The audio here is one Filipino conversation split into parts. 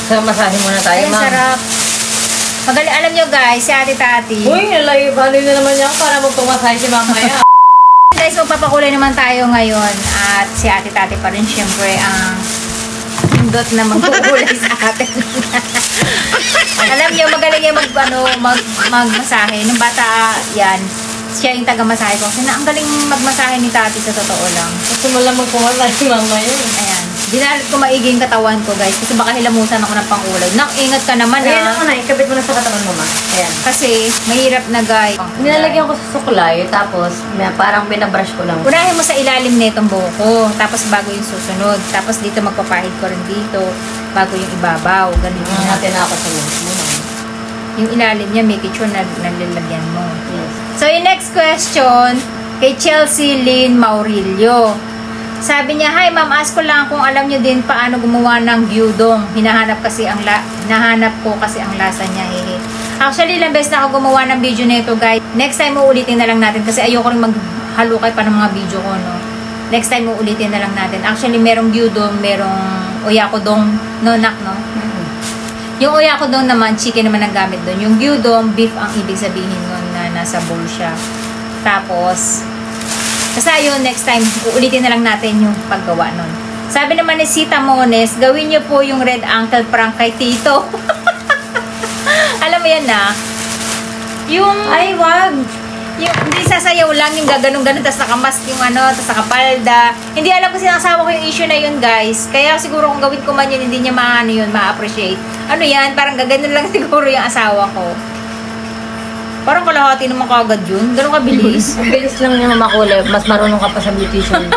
So, masahe muna tayo, Ay, ma'am. sarap. Magaling, alam nyo guys, si Ate Tati. Uy, nalayo na naman yan para magpumasahe si mamaya. Guys, magpapakulay naman tayo ngayon. At si Ate Tati pa rin, syempre, ang pindot na magkukulay sa atin. Alam nyo, magaling yung magmasahe. Nung bata, yan, siya yung taga-masahe ko. Kasi ang galing magmasahe ni Tati sa totoo lang. Gusto mo lang magpumasahe si mamaya. Ayan. Dinalit ko maiging katawan ko, guys. Kasi baka hilamusan ako ng pangkulay. Ingat ka naman, Ayan ako na, ikabit mo na sa katawan mo, ma. Ayan. Kasi, mahirap na, guys. Nilalagyan ko sa suklay, tapos parang binabrush ko lang. Unahin mo sa ilalim nitong buhok ko. Tapos bago yung susunod. Tapos dito magpapahid ko rin dito. Bago yung ibabaw. Ganito na. Natin ako sa buhok mo, ma'am. Yung ilalim niya, make sure na nalalagyan mo. Yes. So, yung next question, kay Chelsea Lynn Maurilio. Sabi niya, hi ma'am, ask ko lang kung alam niyo din paano gumawa ng gyudong. Hinahanap ko kasi ang lasa niya. Actually, ilang beses na ako gumawa ng video nito, guys. Next time uulitin na lang natin kasi ayoko rin maghalukay pa ng mga video ko, no. Next time uulitin na lang natin. Actually, merong gyudong, merong oyakodong, nonak, no. Yung oyakodong naman, chicken naman ang gamit doon. Yung gyudong, beef ang ibig sabihin nun na nasa bowl siya. Tapos, basta yun, next time, uulitin na lang natin yung paggawa nun. Sabi naman ni Sita Mones, gawin niyo po yung red ankle prank kay Tito. Alam mo yan na, yung, Ay, wag! yung, hindi sasayaw lang, yung gaganong-ganon, tapos nakamask yung tapos nakapalda. Hindi alam ko sinasawa ko yung issue na yun, guys. Kaya siguro kung gawin ko man yun, hindi niya ma-appreciate. Ano yan, parang gaganon lang siguro yung asawa ko. Parang kalahati naman kagad yun. Ganun kabilis. Ang bilis lang niya makulay. Mas marunong ka pa sa beautician.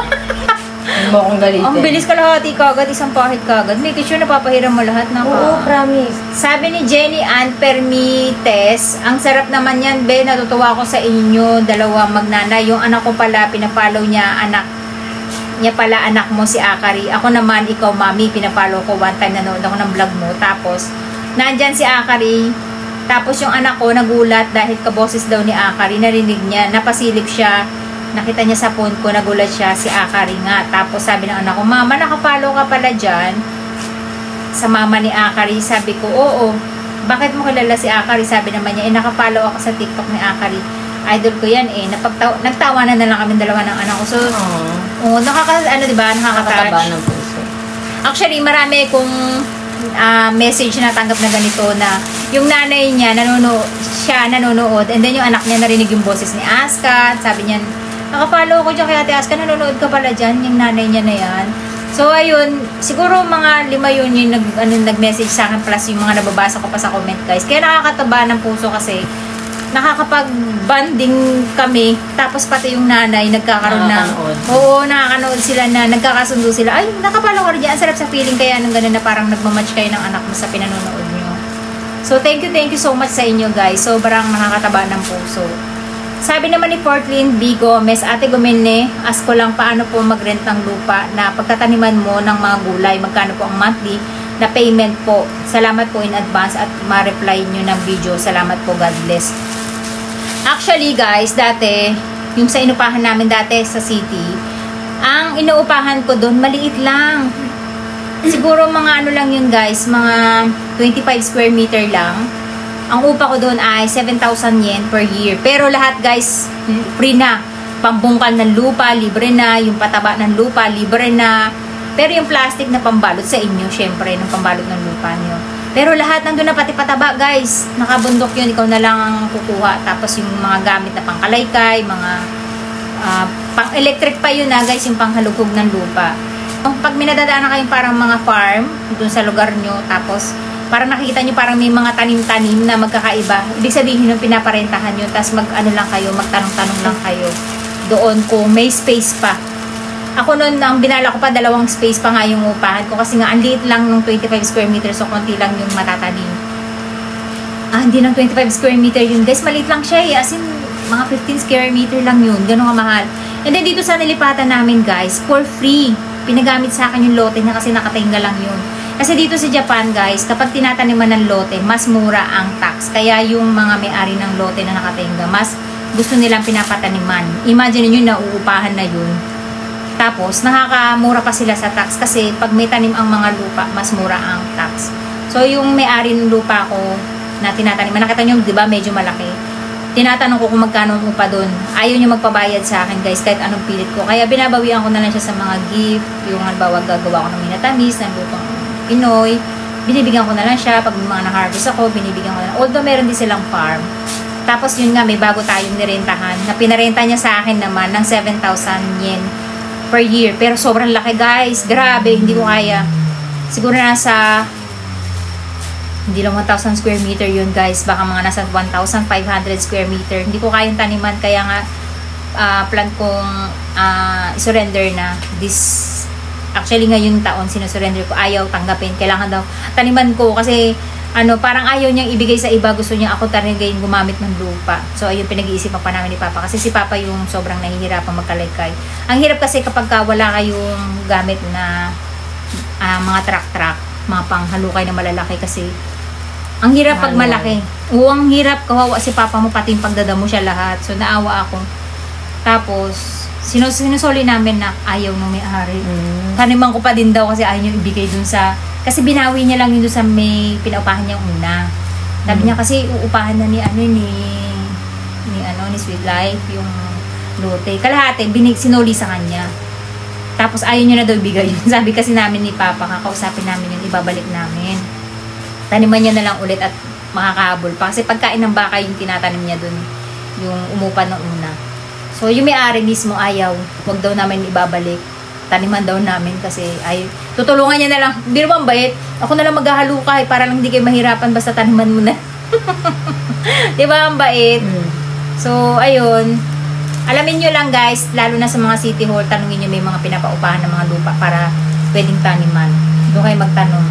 Hindi mo akong galitin. Ang bilis kalahati kagad, isang pahit kagad. Make sure napapahiram mo lahat na. Oo, promise. Sabi ni Jenny Ann Permites, ang sarap naman yan, be. Natutuwa ko sa inyo, dalawa magnanay. Yung anak ko pala, pinafollow niya, anak mo si Akari. Ako naman, ikaw mami, pinafollow ko one time, nanood ako ng vlog mo. Tapos, nandyan si Akari. Tapos yung anak ko nagulat dahil kaboses daw ni Akari, narinig niya, napasilip siya, nakita niya sa phone ko, nagulat siya, si Akari nga. Tapos sabi ng anak ko, mama, nakapollow ka pala dyan sa mama ni Akari. Sabi ko, oo. Bakit mo kilala si Akari? Sabi naman niya, nakapollow ako sa TikTok ni Akari. Idol ko yan nagtawanan na lang kami dalawa ng anak ko. So, diba? Nakakataba ng puso. Actually, marami kong message na tanggap na ganito na yung nanay niya nanonood and then yung anak niya narinig yung boses ni Aska. Sabi niya, nakapollow ko dyan kay Ate Aska, nanonood ka pala dyan, yung nanay niya na yan. So ayun, siguro mga 5 yun yung nag-message sa akin plus yung mga nababasa ko pa sa comment, guys. Kaya nakakataba ng puso kasi nakakapag-bonding kami, tapos pati yung nanay nagkakaroon ng nakakanood sila na nagkakasundo sila. Ay, nakapollow ka rin dyan. Ang sarap sa feeling kaya nung gano'n na parang nagmamatch kayo ng anak mo sa pinanonood nyo. So, thank you so much sa inyo, guys. Sobrang nakakataba ng puso. Sabi naman ni Fortlyn B. Gomez, Ate Gomene, ask ko lang paano po mag-rent ng lupa na pagtataniman mo ng mga gulay, magkano po ang monthly na payment po. Salamat po in advance at ma-reply nyo ng video. Salamat po, God bless. Actually, guys, dati, yung sa inupahan namin dati sa city, ang inuupahan ko doon, maliit lang. Siguro mga lang yun, guys, mga 25 square meter lang. Ang upa ko doon ay 7,000 yen per year. Pero lahat, guys, free na. Pambungkal ng lupa, libre na. Yung pataba ng lupa, libre na. Pero yung plastic na pambalot sa inyo, syempre, ng pambalot ng lupa nyo. Pero lahat nandun na, pati pataba, guys. Nakabundok yun, ikaw na lang ang kukuha. Tapos yung mga gamit na pangkalaykay, mga pang-electric pa yun guys, yung panghalugog ng lupa. Pag minadadaan na kayong parang mga farm, dun sa lugar nyo, tapos parang nakikita nyo parang may mga tanim-tanim na magkakaiba. Ibig sabihin yung pinaparentahan nyo, tapos lang kayo, magtanong-tanong lang kayo. Doon kung may space pa. Ako noon, ang binala ko pa, 2 space pa nga yung upahan ko kasi nga, ang liit lang ng 25 square meters, so konti lang yung matatanim. Hindi ng 25 square meter yun. Guys, maliit lang siya as in, mga 15 square meter lang yun. Ganun kamahal. And then, dito sa nilipatan namin, guys, for free. Pinagamit sa akin yung lote niya kasi nakatingga lang yun. Kasi dito sa Japan, guys, kapag tinataniman ng lote, mas mura ang tax. Kaya yung mga may-ari ng lote na nakatingga, mas gusto nilang pinapataniman. Imagine nyo, nauupahan na yun. Tapos, nakakamura pa sila sa tax kasi pag may tanim ang mga lupa, mas mura ang tax. So, yung may-ari ng lupa ko na tinataniman, nakita nyo, di ba, medyo malaki. Tinatanong ko kung magkano ang upa doon. Ayaw niya magpabayad sa akin, guys, kahit anong pilit ko. Kaya binabawian ko na lang siya sa mga gift. Yung halimbawa, gagawa ko ng minatamis, ng lutong Pinoy. Binibigyan ko na lang siya. Pag mga na-harvest ako, binibigyan ko na lang. Although, meron din silang farm. Tapos, yun nga, may bago tayong nirentahan. Na pinarenta niya sa akin naman ng 7,000 yen per year. Pero sobrang laki, guys. Grabe, hindi ko kaya. Siguro nasa hindi lang 1,000 square meter yun, guys. Baka mga nasa 1,500 square meter. Hindi ko kayang taniman. Kaya nga, plan kong surrender na actually ngayong taon, sinusurrender ko. Ayaw tanggapin. Kailangan daw taniman ko. Kasi, parang ayaw niyang ibigay sa iba. Gusto niya ako talaga gumamit ng lupa. So, ayun, pinag-iisipan pa namin ni Papa. Kasi si Papa yung sobrang nahihirapan magkalaykay. Ang hirap kasi kapag wala kayong gamit na mga truck, mga panghalukay na malalaki kasi ang hirap pag malaki. Oo, ang hirap. Kawawa si Papa mo, pati yung pagdadamo siya lahat. So, naawa ako. Tapos, sinusuli namin na ayaw nung may-ari. Taniman ko pa din daw kasi ayaw niya ibigay dun sa... Kasi binawi niya lang yun dun sa may pinaupahan niya una. Sabi niya kasi uupahan na ni Sweet Life, yung lote. Kalahati, sinuli sa kanya. Tapos, ayaw niya na daw ibigay yun. Sabi kasi namin ni Papa, kakausapin namin yun, ibabalik namin. Taniman niya na lang ulit at makakahabol pa. Kasi pagkain ng baka yung tinatanim niya dun, yung umupa ng una. So, yung may-ari mismo ayaw. Huwag daw namin ibabalik. Taniman daw namin kasi tutulungan niya na lang. Hindi naman bait. Ako na lang maghahalukay para lang hindi kayo mahirapan basta taniman mo na. Diba ang bait? So, ayun. Alamin nyo lang, guys, lalo na sa mga city hall, tanungin nyo may mga pinapaupahan ng mga lupa para pwedeng taniman. Doon kayo magtanong.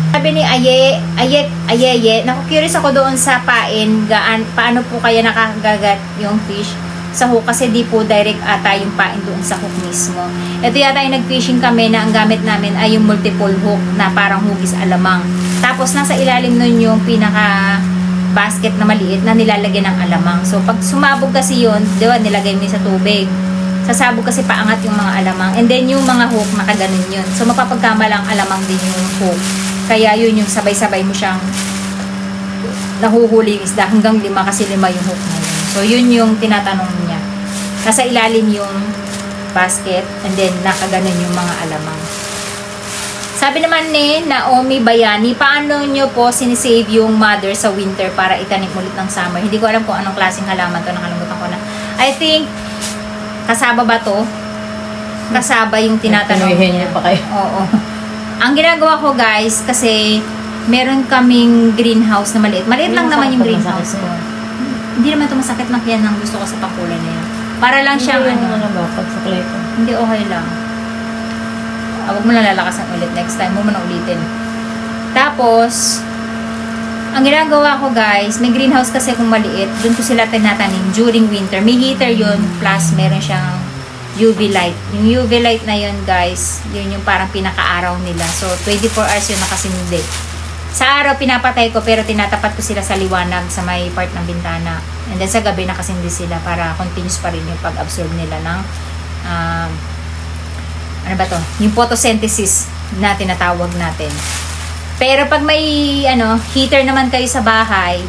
Sabi ni Ayeye, naku-curious ako doon sa paano po kaya nakagagat yung fish sa hook kasi di po direct ata yung pain doon sa hook mismo. Ito yata yung nag-fishing kami na ang gamit namin ay yung multiple hook na parang hugis alamang. Tapos nasa ilalim nun yung pinaka basket na maliit na nilalagyan ng alamang. So pag sumabog kasi yun, diba, nilagay mo sa tubig. Sasabog kasi paangat yung mga alamang. And then yung mga hook, nakaganon yun. So mapapagkamalang alamang din yung hook. Kaya yun yung sabay-sabay mo siyang nahuhuli isda hanggang 5 kasi 5 yung hook na yun. So yun yung tinatanong niya. Nasa ilalim yung basket and then nakaganon yung mga alamang. Sabi naman ni Naomi Bayani, paano nyo po sinisave yung mother sa winter para itanim ulit ng summer? Hindi ko alam kung anong klaseng halaman to, nakalimutan ko na. I think kasaba ba to? Kasaba yung tinatanong niya. Pa kayo. Oo. Ang ginagawa ko, guys, kasi meron kaming greenhouse na maliit. Maliit lang naman yung greenhouse ko. Hindi naman ito masakit na kaya nang gusto ko sa pakulay na yan. Para lang siyang pagsaklay ko. Hindi, okay lang. Huwag mo lang lalakasan ulit. Next time mo na ulitin. Tapos, ang ginagawa ko, guys, may greenhouse kasi kung maliit. Doon ko sila tinatanim during winter. May heater yun, plus meron siyang UV light. Yung UV light na yun, guys, yun yung parang pinaka-araw nila. So, 24 hours yun nakasindi. Sa araw, pinapatay ko, pero tinatapat ko sila sa liwanag sa may part ng bintana. And then, sa gabi, nakasindi sila para continuous pa rin yung pag-absorb nila ng ano ba to? Yung photosynthesis na tinatawag natin. Pero pag may heater naman kayo sa bahay,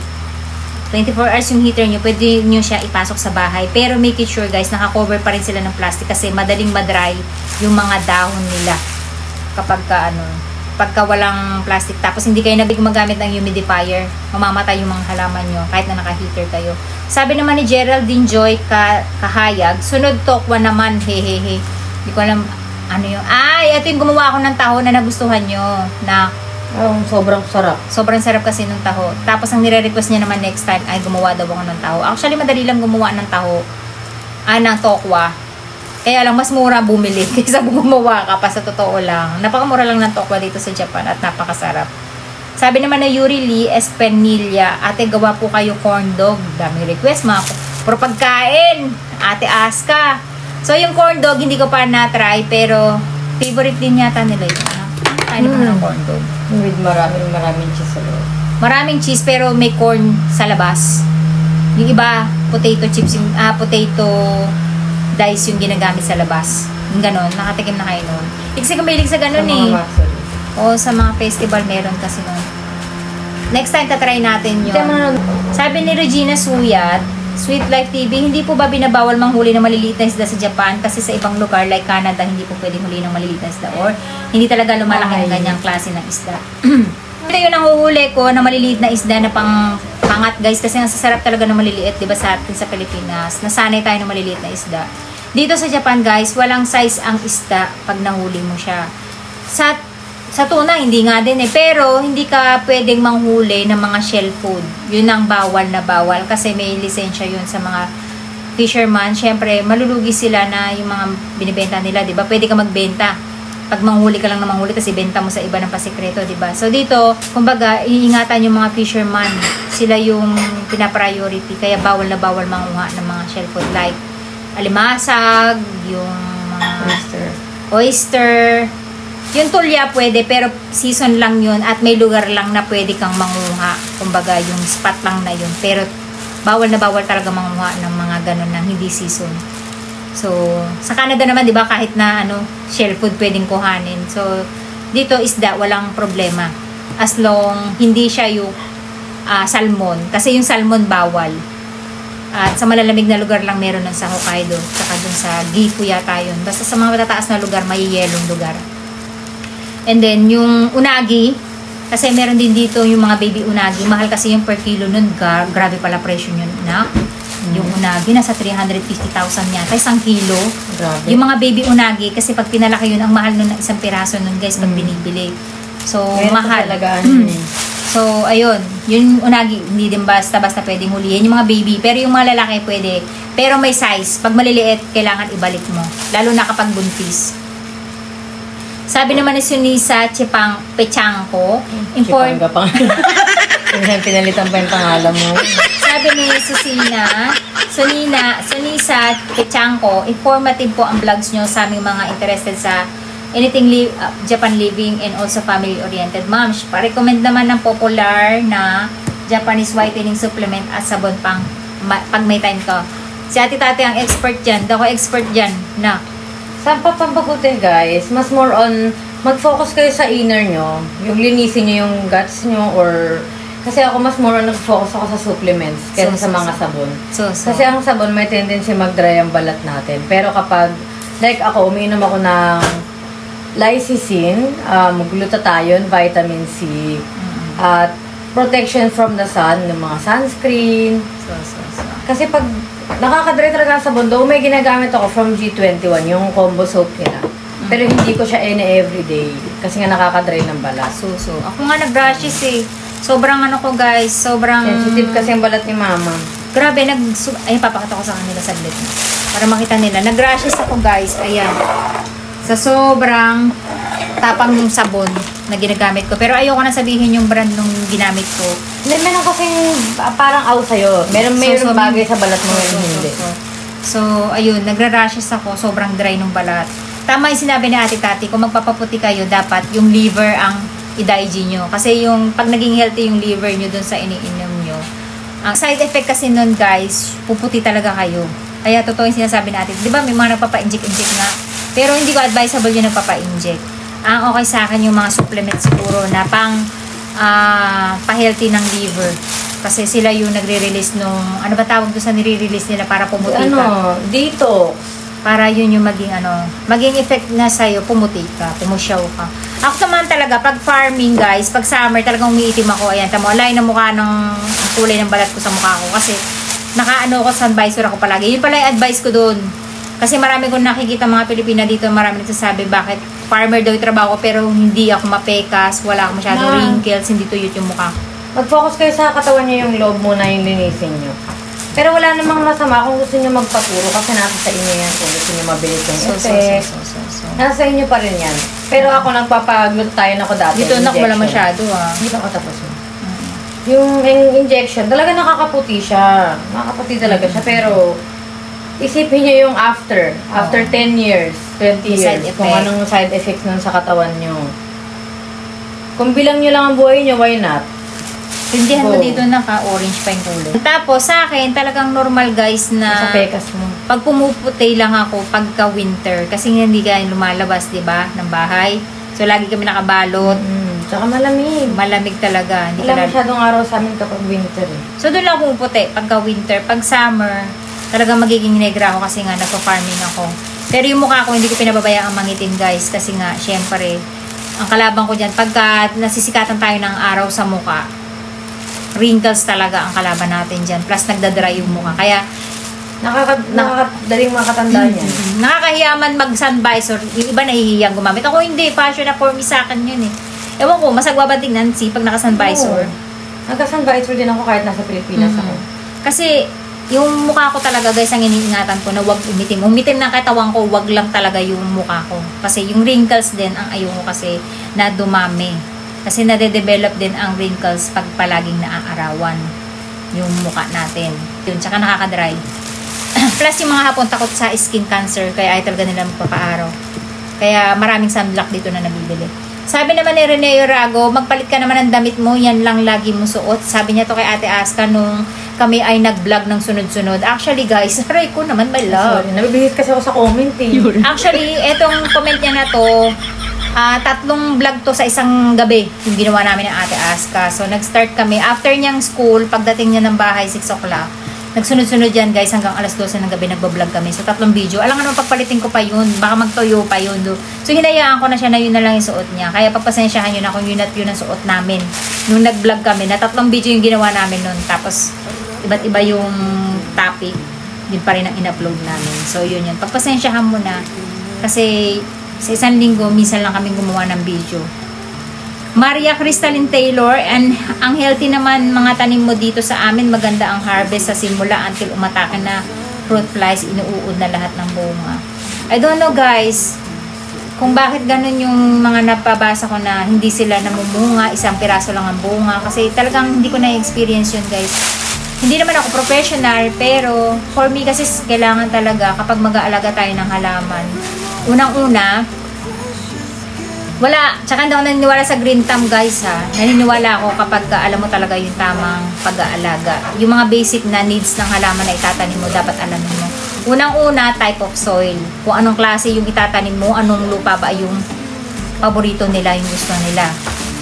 24 hours yung heater nyo, pwede nyo siya ipasok sa bahay. Pero make it sure, guys, naka-cover pa rin sila ng plastic kasi madaling madry yung mga dahon nila pagka walang plastic. Tapos hindi kayo gumagamit ng humidifier, mamamatay yung mga halaman nyo kahit na naka-heater kayo. Sabi naman ni Geraldine Joy Kahayag, sunod tokwa naman, hehehe. Hindi ko alam ano yung... ito yung gumawa ako ng taho na nagustuhan nyo. Na sobrang sarap. Sobrang sarap kasi ng taho. Tapos ang nire-request niya naman next time ay gumawa daw ako ng taho. Actually, madali lang gumawa ng taho. Ng tokwa. Kaya lang, mas mura bumili kaysa gumawa ka pa sa totoo lang. Napakamura lang ng tokwa dito sa Japan at napakasarap. Sabi naman na Yuri Lee Espenilla, ate, gawa po kayo corn dog. Daming request, mga puro pagkain. Ate Aska. So, yung corn dog, hindi ko pa na-try, pero favorite din yata nila yun. Kain naman ng corn dog. With maraming cheese sa loob. Maraming cheese, pero may corn sa labas. Yung iba, potato chips, potato dice yung ginagamit sa labas. Yung ganon, nakatikim na kayo nun. Kasi kumilig sa ganon sa mga sa mga festival meron kasi nun. Next time, tatry natin yun. Sabi ni Regina Suyat, Sweet Life TV, hindi po ba binabawal manghuli ng maliliit na isda sa Japan? Kasi sa ibang lugar like Canada, hindi po pwedeng huli ng maliliit na isda or hindi talaga lumalaki ng ganyang klase ng isda. Ito yung nanguhuli ko na maliliit na isda na pangat guys kasi ang sasarap talaga ng maliliit, di ba sa atin sa Pilipinas? Nasanay tayo ng maliliit na isda. Dito sa Japan guys, walang size ang isda pag nahuli mo siya. Sa tuna, hindi nga din eh. Pero, hindi ka pwedeng manghuli ng mga shell food. Yun ang bawal na bawal. Kasi may lisensya yun sa mga fisherman. Siyempre, malulugi sila na yung mga binibenta nila, di ba? Pwede ka magbenta. Pag manghuli ka lang na manghuli, kasi benta mo sa iba ng pasikreto, di ba? So, dito, kumbaga, iingatan yung mga fisherman. Sila yung pinapriority. Kaya, bawal na bawal manguha ng mga shell food. Like, alimasag, yung mga oyster. Yung tulya pwede, pero season lang yun at may lugar lang na pwede kang manguha. Kumbaga, yung spot lang na yun. Pero, bawal na bawal talaga manguha ng mga ganun na hindi season. So, sa Canada naman, di ba, kahit na shell food pwedeng kuhanin. So, dito isda, walang problema. As long, hindi siya yung salmon. Kasi yung salmon bawal. At sa malalamig na lugar lang meron nun sa Hokkaido. Saka dun sa Gifu yata yun. Basta sa mga matataas na lugar, may yelong lugar. And then, yung unagi, kasi meron din dito yung mga baby unagi. Mahal kasi yung per kilo nun. Grabe pala presyo yun na. Yung unagi, nasa 350,000 yata. Isang kilo. Grabe. Yung mga baby unagi, kasi pag pinalaki yun, ang mahal nun ng isang piraso nun guys, pag binibili. So, mahal. Talaga, So, ayun. Yung unagi, hindi din basta-basta pwedeng hulihin. Yung mga baby, pero yung mga lalaki pwede. Pero may size. Pag maliliit, kailangan ibalik mo. Lalo na kapag buntis. Sabi naman ni Sunisa Pechangko, Chipanga pa. Pinalitan pa yung pangalan mo. Sabi ni Sunisa Pechangko, informative po ang vlogs nyo sa aming mga interested sa anything Japan living and also family-oriented. Ma'am, pa-recommend naman ng popular na Japanese whitening supplement at sabon pag may time ka. Si Ate Tate ang expert dyan. Ako expert dyan na. Sa pampabuti guys, mas more on mag-focus kayo sa inner nyo, yung linisin nyo yung guts nyo or kasi ako mas more on nag-focus ako sa supplements kaysa sa mga sabon. Kasi ang sabon may tendency mag-dry ang balat natin. Pero kapag, like ako, umiinom ako ng lysine, glutathione, vitamin C, at protection from the sun, ng mga sunscreen. Kasi pag nakaka-dry talaga ang sabon, though may ginagamit ako from G21, yung combo soap nila. Pero hindi ko siya everyday. Kasi nga nakaka-dry ng balat. Ako nga nag-brushes eh. Sobrang ko guys, sobrang... sensitive kasi ang balat ni mama. Grabe, ay, papakita ko sa kanila saglit. Para makita nila. Nag-brushes ako guys, ayan. Sa sobrang tapang yung sabon na ginagamit ko. Pero ayoko na sabihin yung brand nung ginamit ko. Meron kasing parang aw sa'yo. Meron bagay sa balat mo yung hindi. So, ayun, nagra-rashes ako. Sobrang dry ng balat. Tama yung sinabi ni Ate Tati, kung magpapaputi kayo, dapat yung liver ang i-digest nyo. Kasi yung, pag naging healthy yung liver nyo dun sa iniinom nyo, ang side effect kasi nun guys, puputi talaga kayo. Kaya totoo yung sinasabi natin. Di ba may mga nagpapa-inject nga? Pero hindi ko advisable yung nagpapa-inject. Ang okay sa akin yung mga supplements siguro na pa-healthy ng liver. Kasi sila yung nagre-release nung, ano ba tawag doon sa nire-release nila para pumuti ka? Dito. Para yun yung maging effect na sa'yo, pumuti ka, pumusyaw ka. Ako naman talaga, pag farming guys, pag summer talagang umiitim ako. Ayan, tamo, alay na mukha ng kulay ng balat ko sa mukha ko. Kasi ko sa advisor ako palagi. Yun pala yung advice ko doon. Kasi marami kong nakikita mga Pilipina dito, marami nagsasabi bakit farmer daw yung trabaho ko pero hindi ako mapekas, wala ako masyadong wrinkles, hindi tuyot yung mukha. Mag-focus kayo sa katawan nyo, yung loob muna yung linisin nyo. Pero wala namang masama kung gusto nyo magpaturo kasi nasa sa inyo yan kung gusto nyo mabilis yung effect. Nasa inyo pa rin yan. Pero ako nagpapaglutathione ako dati. Dito na wala masyado Dito ako tapos mo. Yung injection, talaga nakakaputi siya. Nakakaputi talaga siya pero isipin nyo yung after 10 years, 20 years, kung anong side effects nun sa katawan nyo. Kung bilang nyo lang ang buhay nyo, why not? Tindihan mo dito naka-orange pa yung kulay. Tapos sa akin, talagang normal guys na sa pekas mo. Pag pumuputi lang ako pagka winter, kasi hindi ka lumalabas, di ba, ng bahay. So lagi kami nakabalot. Tsaka malamig. Malamig talaga. Hindi Wala masyadong araw sa amin kapag winter eh. So, doon lang pumuputi pagka winter. Pag summer, talagang magiging negra ako kasi nga nagpa-farming ako. Pero yung mukha ko, hindi ko pinababayaan mangitim guys. Kasi nga, syempre, ang kalaban ko dyan, pagka nasisikatan tayo ng araw sa mukha, wrinkles talaga ang kalaban natin dyan. Plus, nagdadry yung mukha. Kaya, nakakadaling makatanda niya. Nakakahiyaman mag-sun visor. Yung iba nahihiyang gumamit. Ako hindi, fashion na for me sa akin yun eh. Ewan ko, masagwa ba tingnan si pag naka-sun visor? Nagka-sun visor din ako kahit nasa Pilipinas ako. Kasi, yung mukha ko talaga guys, ang iniingatan ko na wag umitim. Umitim ng katawan ko, wag lang talaga yung mukha ko. Kasi yung wrinkles din, ang ayaw ko kasi na dumami. Kasi nade-develop din ang wrinkles pag palaging naaarawan yung mukha natin. Yun, tsaka nakaka-dry. Plus yung mga hapon takot sa skin cancer, kaya ay talaga nila magpapaaraw. Kaya maraming sunblock dito na nabibili. Sabi naman ni Rene Rago, magpalit ka naman ng damit mo, yan lang lagi mo suot. Sabi niya to kay Ate Aska nung kami ay nag-vlog ng sunod-sunod. Actually guys, aray ko naman, my love. Sorry, nabibihis kasi ako sa comment eh. Actually, etong comment niya na to, 3 vlog to sa isang gabi, yung ginawa namin ng Ate Aska. So, nag-start kami. After niyang school, pagdating niya ng bahay, 6 o'clock, nagsunod-sunod yan guys, hanggang alas 12 ng gabi nagbablog kami. So, 3 video. Alam nga naman, pagpalitin ko pa yun. Baka magtoyo pa yun. So, hinayaan ko na siya na yun na lang yung suot niya. Kaya pagpasensyahan yun ako yun at yun ang suot namin. Nung nag-vlog kami, na 3 video yung ginawa namin nun. Tapos, iba't iba yung topic. Yun pa rin ang in-upload namin. So, yun yun. Pagpasensyahan mo na. Kasi, sa isang linggo, minsan lang kami gumawa ng video. Maria Crystalline Taylor, and ang healthy naman mga tanim mo dito sa amin, maganda ang harvest sa simula until umatake na fruit flies, inuud na lahat ng bunga. I don't know guys, kung bakit ganun yung mga napabasa ko na hindi sila namumunga, isang piraso lang ang bunga, kasi talagang hindi ko na-experience yun guys. Hindi naman ako professional, pero for me kasi kailangan talaga kapag mag-aalaga tayo ng halaman. Unang-una, wala, tsaka hindi ako naniniwala sa green thumb guys ha. Naniniwala ako kapag alam mo talaga yung tamang pag-aalaga. Yung mga basic na needs ng halaman na itatanim mo, dapat alamin mo. Unang-una, type of soil. Kung anong klase yung itatanim mo, anong lupa ba yung paborito nila, yung gusto nila.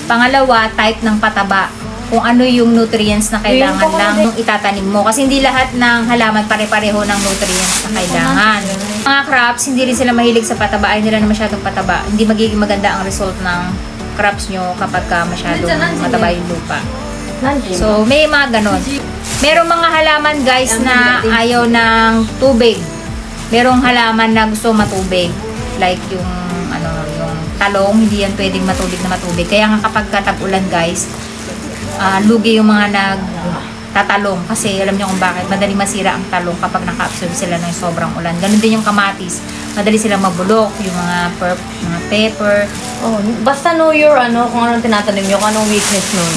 Pangalawa, type ng pataba. Kung ano yung nutrients na kailangan lang nung itatanim mo. Kasi hindi lahat ng halaman pare-pareho ng nutrients na kailangan. Mga crops, hindi rin sila mahilig sa pataba. Ay nila na masyadong pataba. Hindi magiging maganda ang result ng crops nyo kapag masyadong mataba yung lupa. So, may mga ganon. Merong mga halaman guys na ayaw ng tubig. Merong halaman na gusto matubig. Like yung, yung talong, hindi yan pwedeng matubig na matubig. Kaya nga kapag tag-ulan guys, lugi yung mga nagtatalong kasi alam niyo kung bakit madaling masira ang talong kapag naka-absorb sila ng sobrang ulan. Ganun din yung kamatis, madali silang mabulok, yung mga pepper. Basta know your kung anong tinatanim nyo, kung anong weakness nun.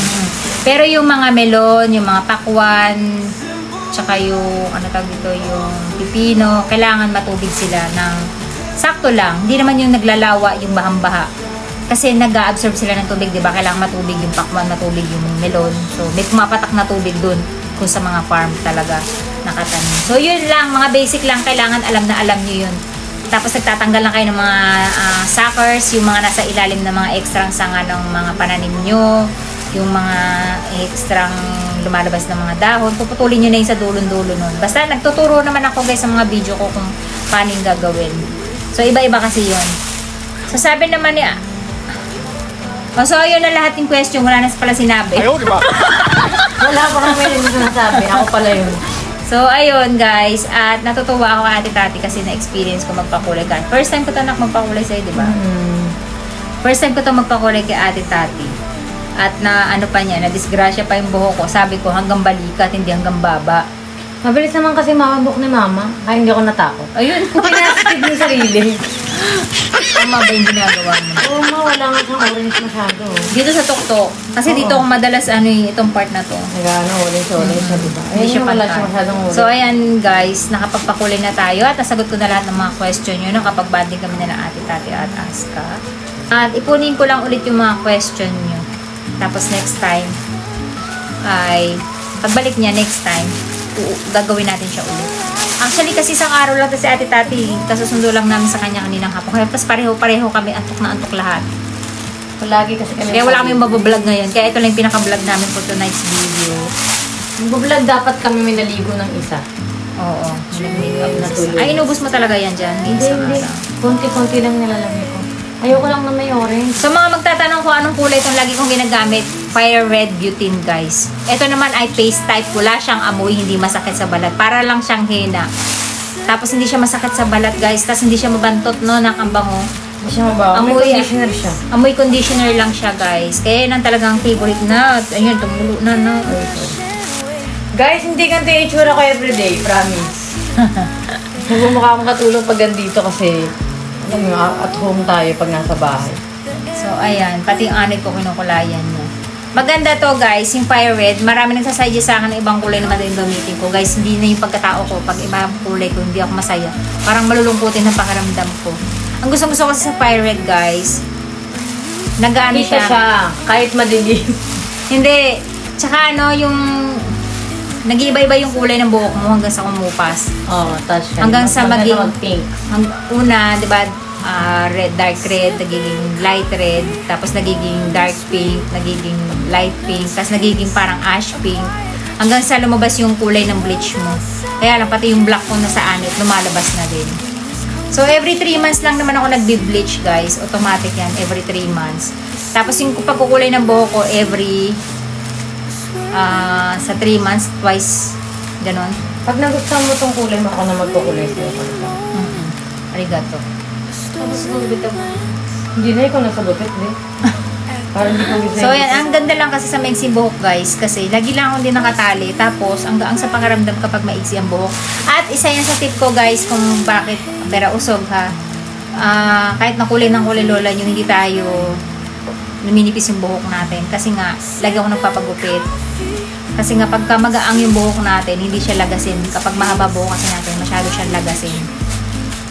Pero yung mga melon, yung mga pakwan, tsaka yung yung pipino, kailangan matubig sila ng sakto lang. Hindi naman yung naglalawa, yung bahang-baha. Kasi nag-absorb sila ng tubig, di ba? Kailangan matubig yung pakwan, matubig yung melon. So, may pumapatak na tubig dun kung sa mga farm talaga nakatanim. So, yun lang. Mga basic lang. Kailangan alam na alam nyo yun. Tapos, nagtatanggal lang kayo ng mga suckers, yung mga nasa ilalim ng mga ekstrang sanga ng mga pananim nyo, yung mga ekstrang lumalabas ng mga dahon. Puputulin nyo na yung sa dulon-dulo nun. Basta, nagtuturo naman ako guys sa mga video ko kung paano yung gagawin. So, iba-iba kasi yun. So, sabi naman niya, so, ayun na lahat yung question. Wala na pala sinabi. Ayaw, diba? Wala pa kang pwede nito nasabi. Ako pala yun. So, ayun guys. At natutuwa ako kay Ate Tati kasi na-experience ko magpakulay ka. First time ko ito magpakulay sa'yo, diba? First time ko ito magpakulay kay Ate Tati. At na pa niya, na-disgrasya pa yung buhok ko. Sabi ko hanggang balikat, hindi hanggang baba. Mabilis naman kasi mamabok ni mama. Kaya hindi ako natakot. Ayun, pinasitid ni sarili. Tama ba yung ginagawa mo? Oo ma, wala nga siyang orange masyado. Dito sa tuktok. Kasi dito ako madalas itong part na to. Orange siya, diba? Hindi siya wala siya masyadong orange. So, ayan guys, nakapagpakulay na tayo at nasagot ko na lahat ng mga question nyo no, kapag banding kami na ng Ate Tati at Aska. At ipunin ko lang ulit yung mga question nyo. Tapos next time ay pagbalik niya next time gagawin natin siya ulit. Actually, kasi isang araw lang si Ate Tati. Kasusundo lang namin sa kanya kaninang hapon. Kaya pas pareho-pareho kami, antok na antok lahat. Palagi kasi kami. Kaya wala kami mabablog ngayon. Kaya ito lang yung pinaka-vlog namin for tonight's video. Mag-vlog dapat kami may naligo ng isa. Oo. Nag-makeup na tulog. Ay, inubos mo talaga yan dyan. Hindi. Konti-konti lang nilalagay ko. Ayoko lang na may orange. So mga magtatanong ko anong kulay itong lagi kong ginagamit, Fire Red Butane guys. Ito naman ay paste type, wala siyang amoy, hindi masakit sa balat. Para lang siyang henna. Tapos hindi siya masakit sa balat guys, tapos hindi siya mabantot no, ng ambango. Hindi siya mabaho. May conditioner siya. Amoy conditioner lang siya guys. Kaya yan ang talagang favorite na. Ayun, tumulo na no. Guys, hindi ganito yung itsura ko everyday, promise. Nagmumukha akong katulong pag gandito kasi alam mo, at home tayo pag nasa bahay. So, ayan. Pati yung anit ko kinukulayan niya. Maganda to, guys. Yung Fire Red. Marami nagsasuggest sa akin ng ibang kulay naman din gamitin ko. Guys, hindi na yung pagkatao ko. Pag ibang kulay ko, hindi ako masaya. Parang malulungkutin ang pakiramdam ko. Ang gusto-gusto ko sa Fire Red, guys. Nag-ano siya. Kahit madilim. Hindi. Tsaka ano, yung nag-iiba-iba yung kulay ng buhok mo hanggang sa kumupas. Oo, touch siya. Hanggang sa maging pink. Una, di ba, red, dark red, nagiging light red, tapos nagiging dark pink, nagiging light pink, tapos nagiging parang ash pink, hanggang sa lumabas yung kulay ng bleach mo. Kaya lang, pati yung black ko na sa anit, lumalabas na din. So, every 3 months lang naman ako nagbi-bleach, guys. Automatic yan, every 3 months. Tapos yung pagkukulay ng buhok ko, every sa 3 months, twice, ganon. Pag nagustuhan mo tong kulay, ako na magkukulay sa'yo. Arigato. Hindi na ikaw nasa bukit, di? Parang hindi ko gusto. So, yan. Ang ganda lang kasi sa maiksi buhok, guys. Kasi lagi lang akong din nakatali. Tapos, ang sa pangaramdam kapag maiksi ang buhok. At isa yan sa tip ko, guys, kung bakit pera usog, ha. Kahit nakulay ng kulay lola nyo, hindi tayo luminipis yung buhok natin. Kasi nga, lagi ako nagpapagupit. Kasi nga, pagka magaang yung buhok natin, hindi siya lagasin. Kapag mahaba buhok kasi natin, masyado siyang lagasin.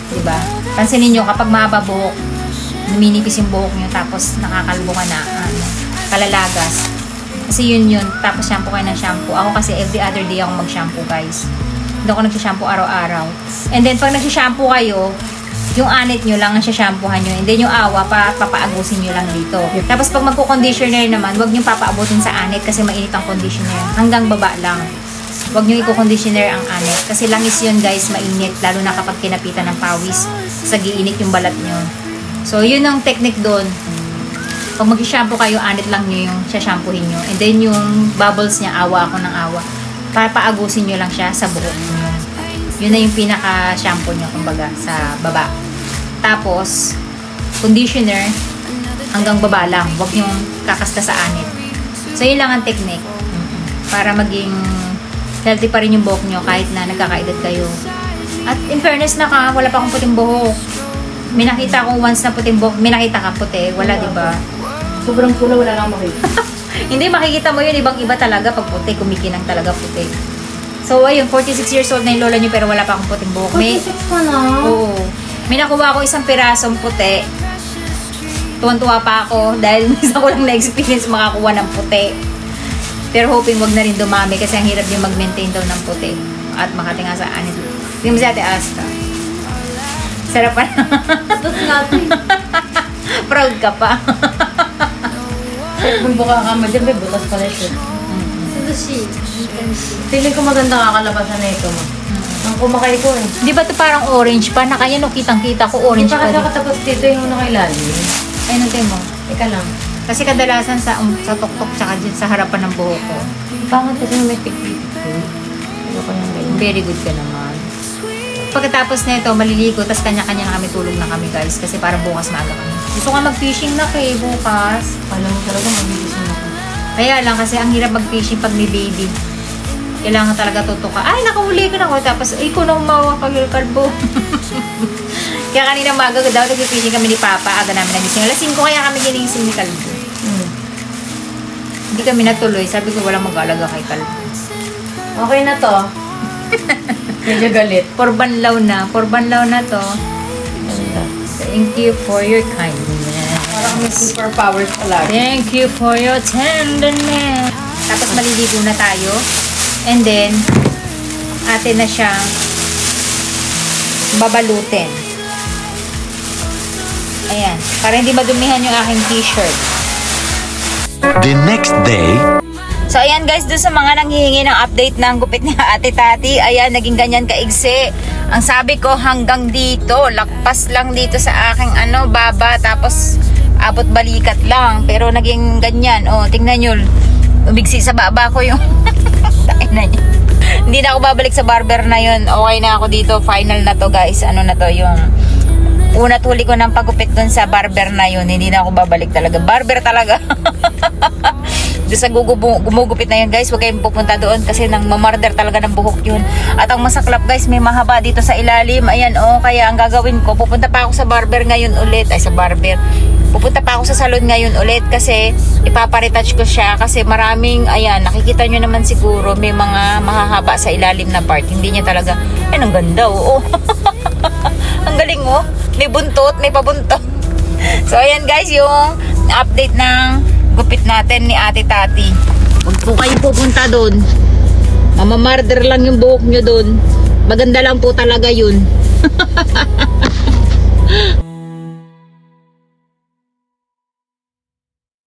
Diba? Pansinin nyo, kapag mahaba buhok, luminipis yung buhok nyo, tapos nakakalbo ka na, kalalagas. Kasi yun. Tapos shampoo kayo ng shampoo. Ako kasi every other day ako mag-shampoo, guys. Hindi ako nag-shampoo araw-araw. And then, pag nag-shampoo kayo, yung anit nyo lang ang shampoohan nyo. And then yung awa, papaagusin nyo lang dito. Tapos pag magko-conditioner naman, huwag nyo papaabutin sa anit kasi mainit ang conditioner. Hanggang baba lang. Huwag nyo i-conditioner ang anit. Kasi langis yun, guys, mainit. Lalo na kapag kinapitan ng pawis. Sa giinit yung balat nyo. So, yun ang technique doon. Pag mag-shampoo kayo, anit lang nyo yung shampoohin nyo. And then yung bubbles niya, awa ako ng awa. Papaagusin nyo lang siya sa buhok nyo. Yun na yung pinaka-shampoo nyo, kumbaga, sa baba. Tapos, conditioner, hanggang baba lang. Huwag yung kakasta sa anit. So, yun lang ang technique. Para maging healthy pa rin yung buhok nyo kahit na nagkakaedad kayo. At in fairness na ka, wala pa akong puting buhok. May nakita ko once na puting buhok. May nakita ka puti. Wala, diba? Sobrang pula, wala lang makikita. Hindi, makikita mo yun. Ibang-iba talaga pag puti. Kumikinang talaga puti. So, ayun, 46 years old na yung lola nyo pero wala pa akong puting buhok. 46 pa na? Oo. May nakuha ako isang pirasong puti. Tuwan-tuwa pa ako dahil isa ko lang na-experience makakuha ng puti. Pero hoping wag na rin dumami kasi ang hirap din mag-maintain daw ng puti. At makatinga sa anit. Hindi mo si Ate Asta. Sarap pa na. Tapos natin. Proud ka pa. Kung buka ka mo dyan, may butas pala siya. Feeling ko maganda kakalabasan na ito mo. Ang kumakay ko eh. Di ba ito parang orange pa? Nakaya no, kitang-kita ko orange pa. Hindi pa kasi katapos dito yung nakailalim. Ay, nantay mo. Ika lang. Kasi kadalasan sa tuktok tsaka dyan sa harapan ng buhok ko. Bakit kasi may tiktik ko? Ayoko niyang ganyan. Very good ka naman. Pagkatapos na ito, maliligo, tapos kanya-kanya na kami tulog na kami, guys. Kasi para bukas maaga kami. Gusto ka mag-fishing na kay bukas. Alam mo talaga mag-fishing ako. Kaya lang, kasi ang hirap mag-fishing pag may baby. Kailangan talaga tutuka. Ay, nakahuli ka na ko. Tapos, ikaw na umawa pag yung kalbo. Kaya kanina umaga, daw nag-fishing kami ni Papa. Aga namin nagising. Alas 5 kaya kami ginising ni Kalbo. Hindi kami natuloy. Sabi ko, walang mag-alaga kay Kalbo. Okay na to. Medyo galit. Porbanlaw na to. Thank you for your kindness. Parang may superpowers palagi. Thank you for your tenderness. Tapos maliligo na tayo. And then, atin na siyang babalutin. Ayan. Para hindi madumihan yung aking t-shirt. The next day. So, ayan guys, doon sa mga nanghihingi ng update ng gupit ni Ate Tati, ayan, naging ganyan kaigsi. Ang sabi ko, hanggang dito, lakpas lang dito sa aking baba, tapos abot balikat lang. Pero naging ganyan, tingnan nyo, umigsi sa baba ko yung hindi na ako babalik sa barber na yun. Okay na ako dito, final na to guys. Ano na to, yung una huli ko ng pagupit dun sa barber na yun. Hindi na ako babalik talaga, barber talaga. Doon sa gumugupit na yun guys, huwag kayong pupunta doon kasi nang mamarder talaga ng buhok yun. At ang masaklap guys, may mahaba dito sa ilalim. Ayan kaya ang gagawin ko, pupunta pa ako sa barber ngayon ulit. Pupunta pa ako sa salon ngayon ulit kasi ipaparetouch ko siya kasi maraming, ayan, nakikita nyo naman siguro may mga mahahaba sa ilalim na part. Hindi niya talaga, ang ganda ang galing may buntot, may pabuntot. So ayan guys, yung update ng gupit natin ni Ate Tati. Huwag po kayo pupunta doon. Mamamarder lang yung buhok nyo doon. Maganda lang po talaga yun.